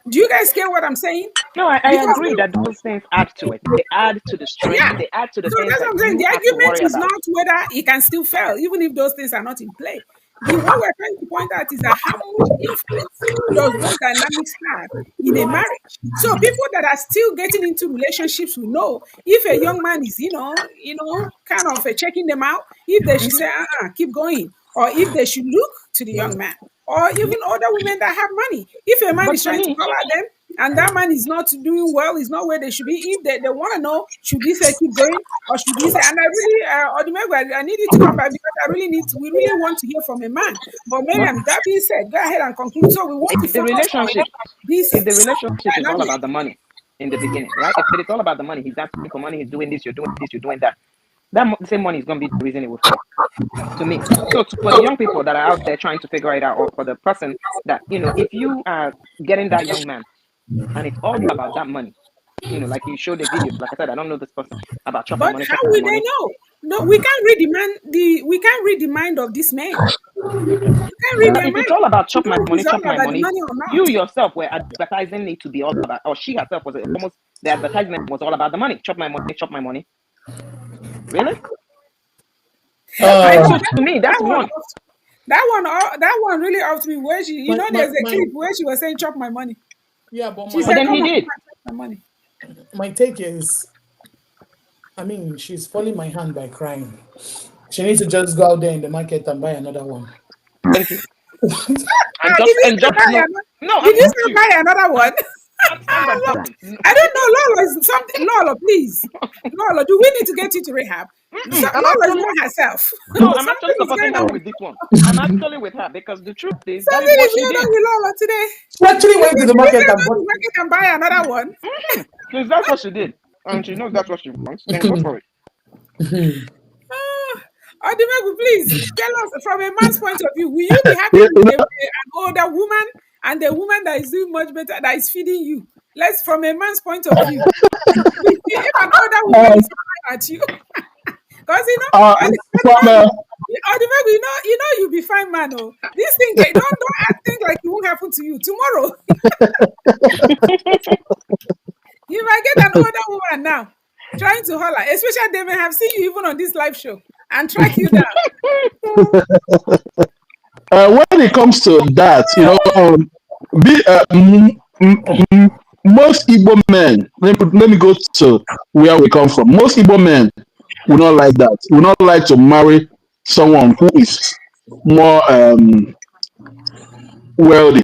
Do you guys get what I'm saying? No, I agree that those things add to it. They add to the strength. They add to the things. That's what I'm saying. The argument is not whether it can still fail, even if those things are not in play. What we're trying to point out is that how much influence does those dynamics have in a marriage? So people that are still getting into relationships will know if a young man is, kind of checking them out, if they should say, keep going, or if they should look to the young man. Or even other women that have money. If a man is trying to color them and that man is not doing well, is not where they should be, if they want to know, should he say keep going or should he say, and I really, Odumegwu, I need you to come back because we really want to hear from a man. But Miriam, that being said, go ahead and conclude. So we want to focus on this. If the relationship is all about the money in the beginning, right? If it's all about the money, he's asking for money, he's doing this, you're doing this, you're doing that. That same money is going to be the reason it will fail, to me. So for the young people that are out there trying to figure it out, or for the person that, if you are getting that young man and it's all about that money, like you showed the video, like I said, I don't know this person about chopping money. But how will they know? No, we can't read the mind of this man. If it's all about chop my money, you yourself were advertising it to be all about, or she herself was almost, the advertisement was all about the money. Chop my money. Really? So to me, that's one. That one really off to me. Where she, there's a clip where she was saying, "Chop my money." Yeah, but then he did. My money. My take is, she's falling my hand by crying. She needs to just go out there in the market and buy another one. Thank you. Did you still buy another one? I don't know. Lola is something. Lola, please. Lola, do we need to get you to rehab? So I'm Lola is actually not herself. no, I'm actually Something is supporting going her on. with this one. I'm actually with her because the truth is that is Something what is she going on did. with Lola today. She actually You went to think the you market can and go bought. to market and buy another one? Because that's what she did. And she knows that's what she wants, then go for it. Oh, Odimegu, please tell us from a man's point of view, will you be happy You with know, an older woman and a woman that is doing much better, that is feeding you? Let's from a man's point of view. If an older woman uh, is coming at you, because uh, from Odimegu, you'll be fine, man. Oh, this thing, don't act think like it won't happen to you tomorrow. You might get an older woman now trying to holler, especially they may have seen you even on this live show and track you down. when it comes to that, be, most Igbo men, let me go to where we come from. Most Igbo men would not like that. Would not like to marry someone who is more wealthy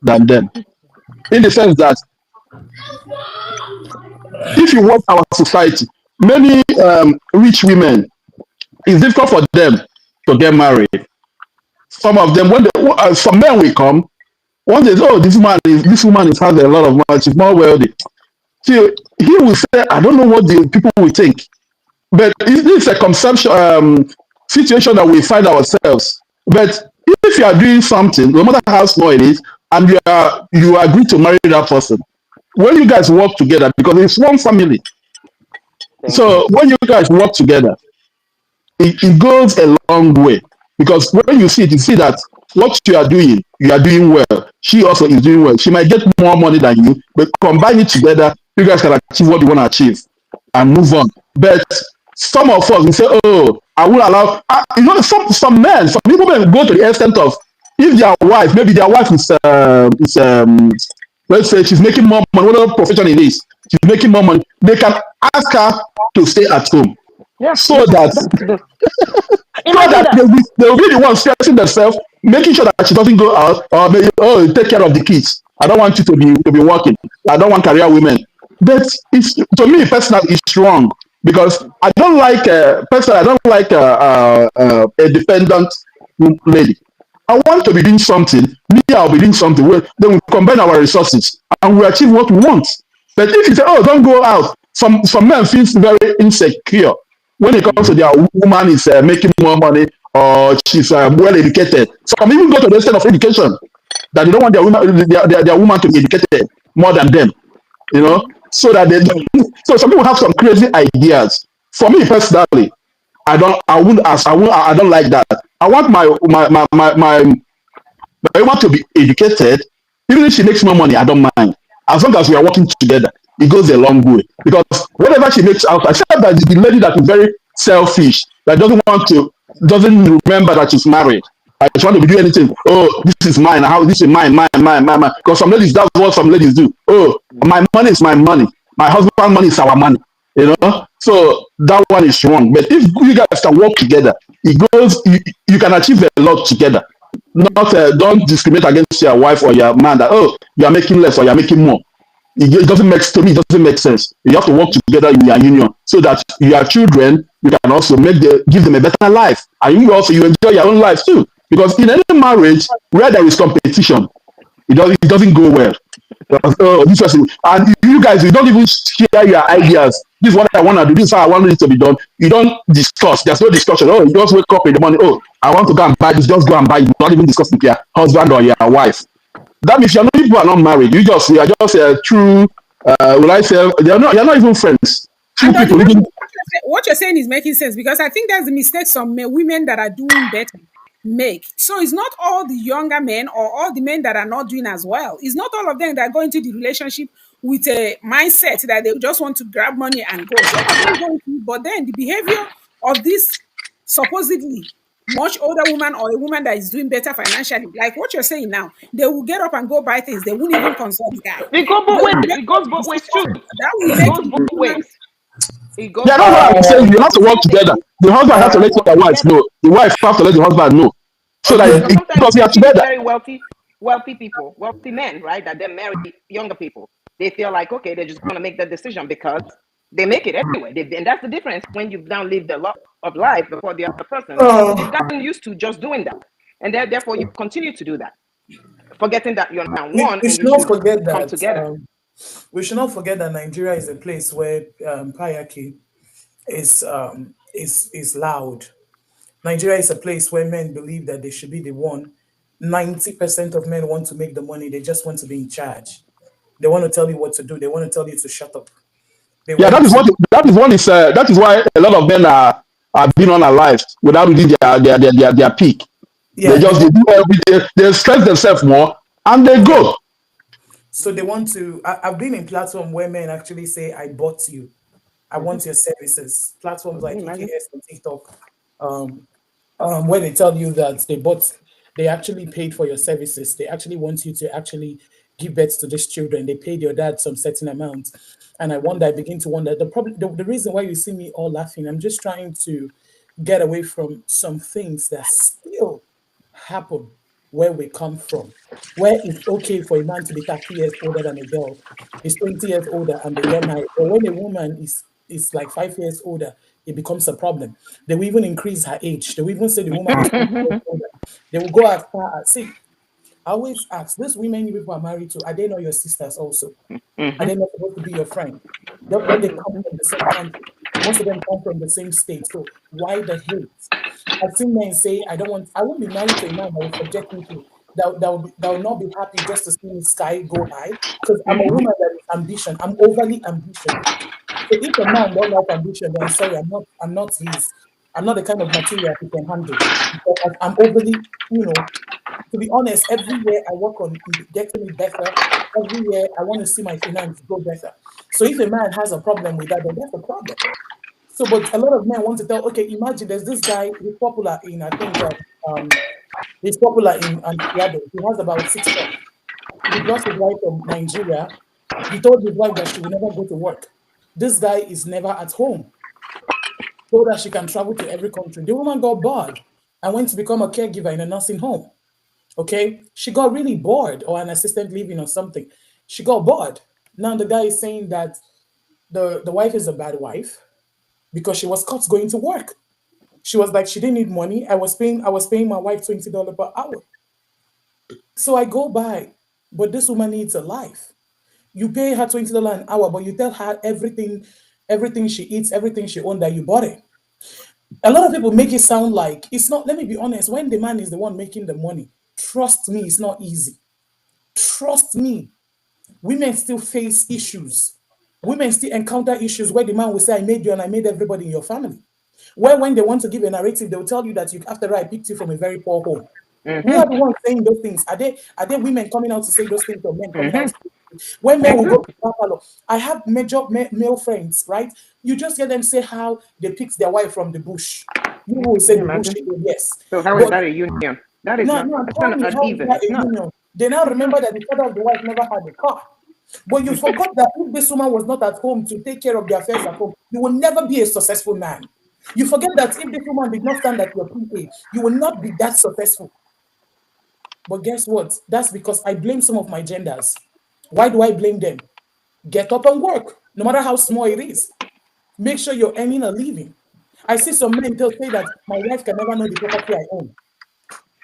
than them. In the sense that if you watch our society, many rich women, it's difficult for them to get married. Some of them, some men will come, one day, oh, this woman is has a lot of money, she's more wealthy. See, he will say, I don't know what the people will think, but it's a consumption situation that we find ourselves. But if you are doing something, no matter how small it is, and you agree to marry that person, when you guys work together, because it's one family. Thank you. So when you guys work together, it goes a long way because when you see it, you see that what you are doing well. She also is doing well. She might get more money than you, but combine it together, you guys can achieve what you want to achieve and move on. But some of us we say, "Oh, I will allow." Some men, some people men go to the extent of if their wife, maybe their wife is let's say she's making more money, whatever profession it is, she's making more money. They can ask her to stay at home Yeah, so that imagine that. they'll be the ones stressing themselves, making sure that she doesn't go out or maybe, oh, take care of the kids. I don't want you to be working. I don't want career women. But it's to me personally, it's wrong because I don't like personally. I don't like a dependent lady. I want to be doing something. Me, I'll be doing something. Then we combine our resources and we achieve what we want. But if you say, "Oh, don't go out," some men feel very insecure when it comes to their woman is making more money or she's well educated. Some even go to the extent of education that they don't want their woman to be educated more than them, so that they don't. So some people have some crazy ideas. For me personally, I don't like that. I want my woman to be educated. Even if she makes more money, I don't mind. As long as we are working together, it goes a long way. Because whatever she makes out, except that the lady that is very selfish, that doesn't remember that she's married. I just want to be doing anything. Oh, this is mine. How this is mine. Because some ladies, that's what some ladies do. Oh, my money is my money. My husband's money is our money. So that one is wrong. But if you guys can work together, you can achieve a lot together. Not don't discriminate against your wife or your man that, oh, you are making less or you are making more. It doesn't make to me. It doesn't make sense. You have to work together in your union so that your children you can also give them a better life, and you enjoy your own life too. Because in any marriage where there is competition, it doesn't go well. Oh, this person, and you guys, you don't even share your ideas. This is what I want to do. This is how I want it to be done. You don't discuss. There's no discussion. Oh, you just wake up in the morning. Oh, I want to go and buy this. Just go and buy it. Not even discuss with your husband or your wife. That means people are not married. You are just true. Will I say you're not even friends. Two And people living. what you're saying is making sense because I think that's the mistake some women that are doing better make. So it's not all the younger men or all the men that are not doing as well. It's not all of them that go into the relationship with a mindset that they just want to grab money and go. Some of them go into, but then the behavior of this supposedly much older woman or a woman that is doing better financially, like what you're saying now, they will get up and go buy things. They won't even consult the guy. It goes They both will ways. get It up goes to both ways stuff too. that will It make goes the both woman. ways. It goes Yeah, that's both what I'm ways saying. You have because to the work same thing. together. The husband has to let Work the wife together know. The wife have to let the husband know, so that because sometimes because you you are see these together. very wealthy people, wealthy men, right? That they marry younger people. They feel like okay, they're just gonna make that decision because They make it anyway. And that's the difference when you've now lived a lot of life before the other person. They've Oh, gotten used to just doing that. And therefore you continue to do that, forgetting that you're now we, one we and should you not should forget come that. together. We should not forget that Nigeria is a place where hierarchy is loud. Nigeria is a place where men believe that they should be the one. 90% of men want to make the money. They just want to be in charge. They want to tell you what to do. They want to tell you to shut up. They Yeah, want to. that is why a lot of men are being unalive without reaching their peak. Yeah, they They want. do everything, they stress themselves more and they Yeah. go. So they want to. I've been in platform where men actually say, "I bought you. I Mm-hmm. want your services." Platforms Can you like imagine? EKS and TikTok, um, where they tell you that they actually paid for your services. They actually want you to actually give birth to these children. They paid your dad some certain amount. And I begin to wonder the reason why you see me all laughing, I'm just trying to get away from some things that still happen where we come from, where it's okay for a man to be 30 years older than a girl, is 20 years older and they get married. But when a woman is like 5 years older, it becomes a problem. They will even increase her age. They will even say the woman is 20 years older. They will go as far as, see, I always ask, these women you people are married to, are they not your sisters also? Are Mm-hmm. they not supposed to be your friend? Just when they come from the same country, most of them come from the same state. So why the hate? I've seen men say, I won't be married to a man that will subject me to, that will not be happy just to see the sky go high. Because I'm a Mm-hmm. woman that is ambition. I'm overly ambitious. So if a man don't like ambition, then sorry, I'm not the kind of material he can handle. Because I'm overly, to be honest, every year I work on getting it better. Every year I want to see my finance go better. So if a man has a problem with that, then that's a problem. So, but a lot of men want to tell, okay, imagine there's this guy, he's popular in, I think, he's popular in Seattle. He has about 6 sons. He brought his wife from Nigeria. He told his wife that she will never go to work. This guy is never at home, so that she can travel to every country. The woman got bored and went to become a caregiver in a nursing home. Okay, she got really bored, or an assistant living or something. She got bored. Now the guy is saying that the wife is a bad wife because she was caught going to work. She was like, she didn't need money. I was paying my wife $20 per hour. So I go by, but this woman needs a life. You pay her $20 an hour, but you tell her everything she eats, everything she owns, that you bought it. A lot of people make it sound like it's not. Let me be honest. When the man is the one making the money, trust me, it's not easy. Trust me, women still face issues. Women still encounter issues where the man will say, I made you and I made everybody in your family. Where when they want to give a narrative, they'll tell you that you after I picked you from a very poor home. Who are the Mm-hmm. ones saying those things? Are they women coming out to say those things or men coming out Mm-hmm. to say those things? When men will go Mm-hmm. to Buffalo, I have major male friends, right? You just hear them say how they picked their wife from the bush. You will Can say you the bush, imagine? yes. So how is But that a union? That is no, not. no, That's tell not me an how is even. that It's a not. union? They now remember that the father of the wife never had a car. But you forgot that if this woman was not at home to take care of the affairs at home, you will never be a successful man. You forget that if this woman did not stand at your PA, you will not be that successful. But guess what? That's because I blame some of my genders. Why do I blame them? Get up and work, no matter how small it is. Make sure you're earning a living. I see some men tell say that my wife can never know the property I own.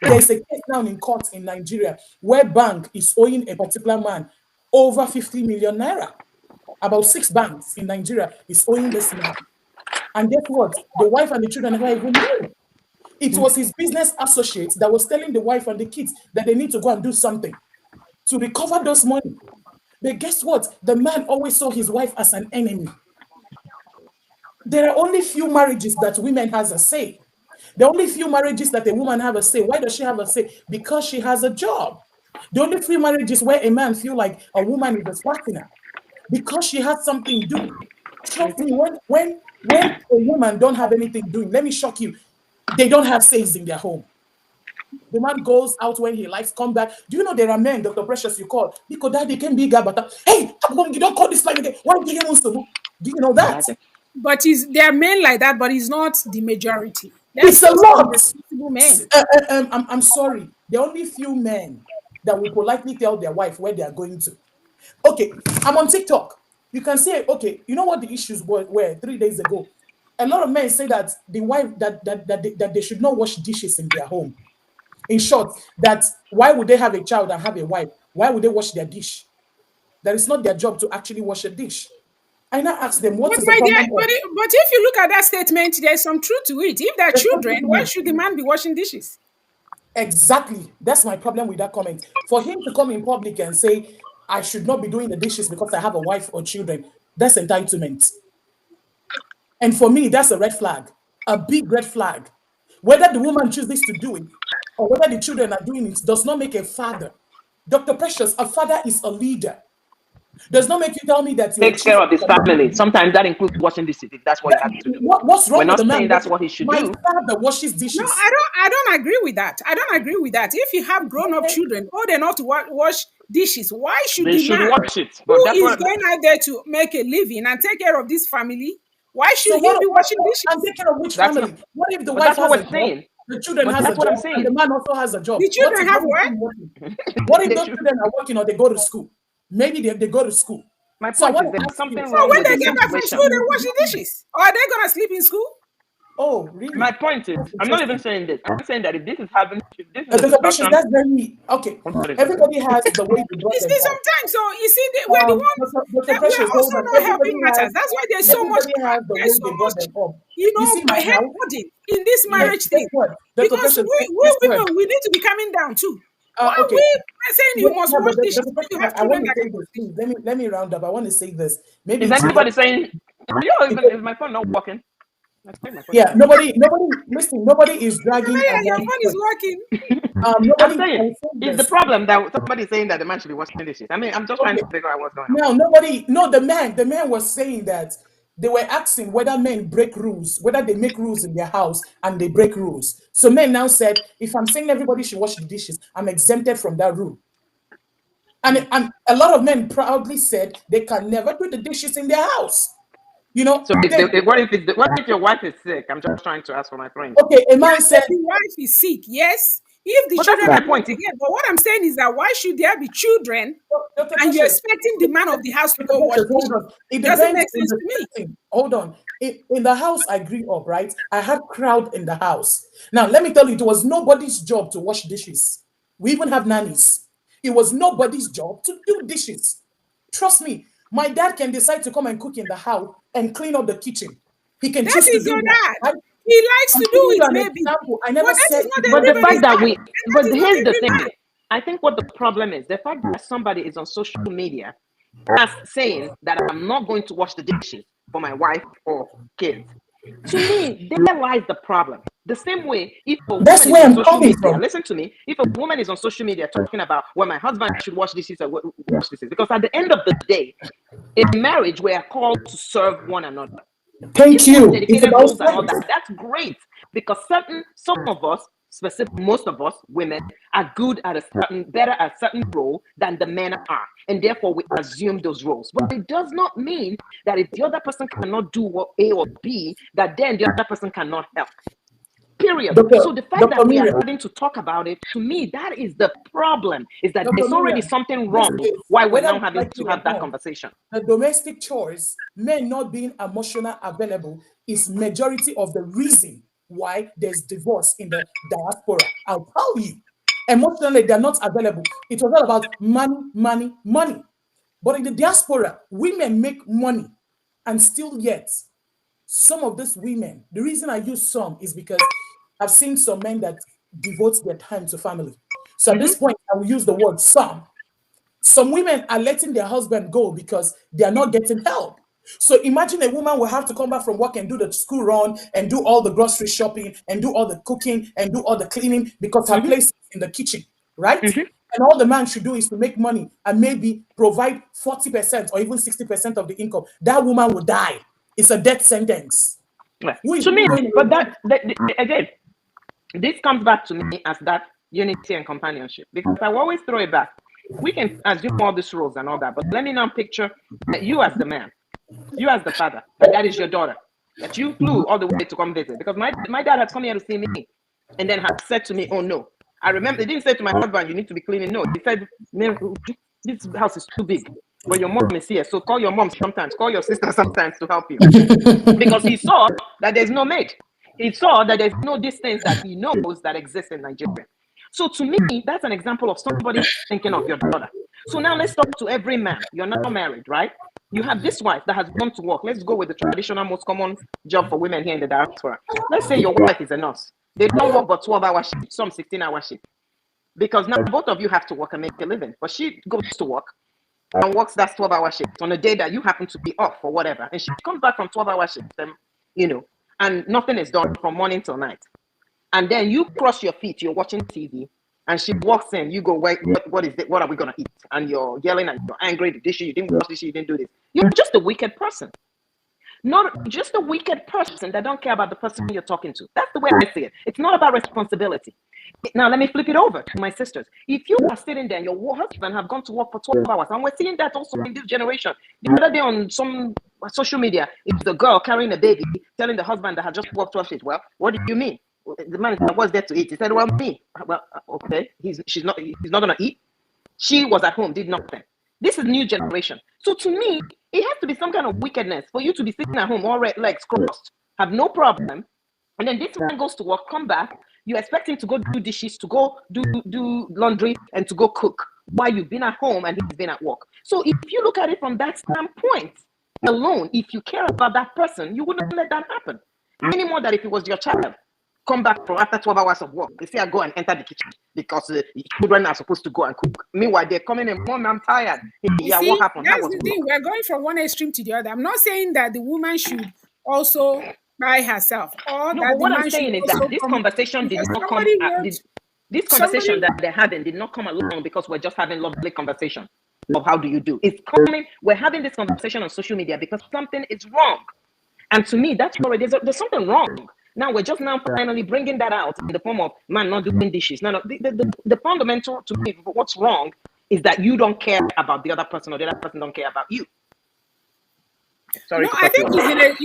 There is a case now in court in Nigeria where bank is owing a particular man over 50 million naira. About 6 banks in Nigeria is owing this man. And guess what? The wife and the children never even knew. It was his business associates that was telling the wife and the kids that they need to go and do something to recover those money. But guess what? The man always saw his wife as an enemy. There are only few marriages that women has a say. The only few marriages that a woman have a say. Why does she have a say? Because she has a job. The only few marriages where a man feel like a woman is a partner because she has something doing. Trust me, when a woman don't have anything doing, let me shock you, they don't have says in their home. The man goes out when he likes, come back. Do you know there are men, Dr. Precious, you call because daddy can be but hey, how come you don't call this line again? Why do you want to? Do you know that? Imagine. But there are men like that, but he's not the majority. Let's It's a just say lot. responsible men. I'm sorry. There are only few men that will politely tell their wife where they are going to. Okay, I'm on TikTok. You can say, okay, you know what the issues were 3 days ago? A lot of men say that the wife that they should not wash dishes in their home. In short, that why would they have a child and have a wife? Why would they wash their dish? That it's not their job to actually wash a dish. I now ask them, what But is the my dear, problem of but if you look at that statement, there's some truth to it. If they're there's something children, to why it. should the man be washing dishes? Exactly. That's my problem with that comment. For him to come in public and say, I should not be doing the dishes because I have a wife or children, that's entitlement. And for me, that's a red flag, a big red flag. Whether the woman chooses to do it or whether the children are doing it does not make a father. Dr. Precious, a father is a leader. Does not make you tell me that you're a Takes chief. care of his family. Sometimes that includes washing dishes. If that's what you have to do. What's We're wrong with not the man? saying that's what he should My do. father washes No, dishes. I don't agree with that. I don't agree with that. If you have grown-up Okay. children old enough to wash dishes, why should They the should man watch it. But who that's is what. going out there to make a living and take care of this family, why should So he be washing I'm dishes? thinking of which That's family? not. What if the But wife that's what has a we're job, saying. the children But has a that's what I'm job, and the saying. man also has a job? The children have what? Working? What if They those should. children are working or they go to school? Maybe they go to school. My So I point want is to there's ask you, something So wrong when with they the get back from situation. school, they wash the dishes. Or are they gonna sleep in school? oh, really? My point is, That's I'm not even interesting. saying this. I'm saying that if this is a Dr. Precious, discussion. that's very okay. Everybody has the way they brought You them see, up. sometimes, so you see, we're the ones Dr. that we're Precious, hold also on. not helping matters. That's why Everybody has the way there's so they brought much, them up. You see my head house? burden in this marriage Guess thing. what? Dr. Because Precious, we guess what? women, we need to be coming down too. Why are Okay. we saying you must Yeah, wash but dishes Dr. when you Precious, have I children want to that say can this, wash please. dishes? Let me round up. I want to say this. Maybe Is it's anybody because saying? Is my phone not working? Let's take my phone. yeah, listen, nobody is dragging a Maria, your man's phone is point. working. I'm Nobody saying, I'm saying is the this. problem that somebody's saying that the man should be washing dishes? I mean, I'm just trying Okay. to figure out what's going on. No, the man was saying that they were asking whether men break rules, whether they make rules in their house and they break rules. So men now said, if I'm saying everybody should wash the dishes, I'm exempted from that rule. And a lot of men proudly said they can never do the dishes in their house. You know, So what if your wife is sick? I'm just trying to ask for my friend. okay, a man If said, the wife is sick, yes. If the But that's children are my not point. again, but what I'm saying is that why should there be children Dr. and you're Precious, expecting the man of the house to Dr. go wash Precious, hold dishes? on. It Doesn't depends make in sense the to me. setting. Hold on. In the house I grew up, right? I had crowd in the house. Now, let me tell you, it was nobody's job to wash dishes. We even have nannies. It was nobody's job to do dishes. Trust me, my dad can decide to come and cook in the house and clean up the kitchen. He can That choose to is do your that, dad. right? He likes I'm to do giving you it, an maybe. example. I But never that is said not it But the everybody's fact that dad. we, And that but is not here's the every thing. man. I think what the problem is the fact that somebody is on social media as saying that I'm not going to wash the dishes for my wife or kids. To me, there lies the problem. The same way, if a that's woman is where on I'm social coming media, from. listen to me. If a woman is on social media talking about, well, my husband should wash dishes or wash dishes, because at the end of the day, in marriage, we are called to serve one another. Thank If you have you. It's dedicated about roles and all service. that, that's great because some of us, most of us women, are good at better at certain role than the men are, and therefore we assume those roles. But it does not mean that if the other person cannot do what A or B, that then the other person cannot help. Period. So the fact Dr. that we are Miriam, having to talk about it, to me, that is the problem. Is that Dr. there's already Miriam, something this wrong. is Why we're whether now we having like to it or have that not. conversation. The domestic chores, men not being emotional available, is majority of the reason why there's divorce in the diaspora. I'll tell you, emotionally they're not available. It was all about money, money, money. But in the diaspora, women make money, and still yet, some of these women, the reason I use some is because I've seen some men that devote their time to family. So at this point, I will use the word some. Some women are letting their husband go because they are not getting help. So imagine a woman will have to come back from work and do the school run and do all the grocery shopping and do all the cooking and do all the cleaning because her place is in the kitchen, right? And all the man should do is to make money and maybe provide 40% or even 60% of the income. That woman will die. It's a death sentence. Yeah. Who is To me, going but to again, this comes back to me as that unity and companionship because I will always throw it back. We can assume all these roles and all that, but let me now picture you as the man, you as the father, and that is your daughter, that you flew all the way to come visit because my dad has come here to see me and then has said to me, oh no. I remember he didn't say to my husband, you need to be cleaning. No, he said, this house is too big. but your mom is here. So call your mom sometimes, call your sister sometimes to help you. Because he saw that there's no maid. He saw that there's no distance that he knows that exists in Nigeria. So to me, that's an example of somebody thinking of your daughter. So now let's talk to every man. You're not married, right? You have this wife that has gone to work. Let's go with the traditional, most common job for women here in the diaspora. Let's say your wife is a nurse. They don't work but 12-hour shifts, some 16-hour shifts. Because now both of you have to work and make a living. But she goes to work and works that 12-hour shift on a day that you happen to be off or whatever. And she comes back from 12-hour shift, and nothing is done from morning till night. And then you cross your feet, you're watching TV, and she walks in, you go, wait, what is it? What are we going to eat? And you're yelling and you're angry, the dish, you didn't wash this, you didn't do this. You're just a wicked person. Not just a wicked person that don't care about the person you're talking to. That's the way I see it. It's not about responsibility. Now, let me flip it over to my sisters. If you are sitting there and your husband have gone to work for 12 hours, and we're seeing that also in this generation. The other day on some social media, it's the girl carrying a baby, telling the husband that had just worked 12 shifts. Well, what do you mean? The man said, what's there to eat? He said, well, me. Well, okay, he's not going to eat. She was at home, did nothing. This is new generation. So to me, it has to be some kind of wickedness for you to be sitting at home, all red legs crossed, have no problem. And then this man goes to work, come back. You expect him to go do dishes, to go do laundry, and to go cook while you've been at home and he's been at work. So if you look at it from that standpoint alone, if you care about that person, you wouldn't let that happen. Any more than if it was your child. Come back from after 12 hours of work. They say, I go and enter the kitchen because children are supposed to go and cook. Meanwhile, they're coming in, Mom, I'm tired. Yeah, See, what happened? that's the thing. We're going from one extreme to the other. I'm not saying that the woman should also buy herself, or No, that but the what I'm man saying should is that also this come. conversation did Because not come. somebody wants This conversation that they're having did not come along because we're just having lovely conversation of how do you do. It's coming. We're having this conversation on social media because something is wrong, and to me, that's already there's something wrong. Now we're just now finally bringing that out in the form of man not doing dishes. No, the fundamental to me, what's wrong is that you don't care about the other person or the other person don't care about you. Sorry. No, I think he's in a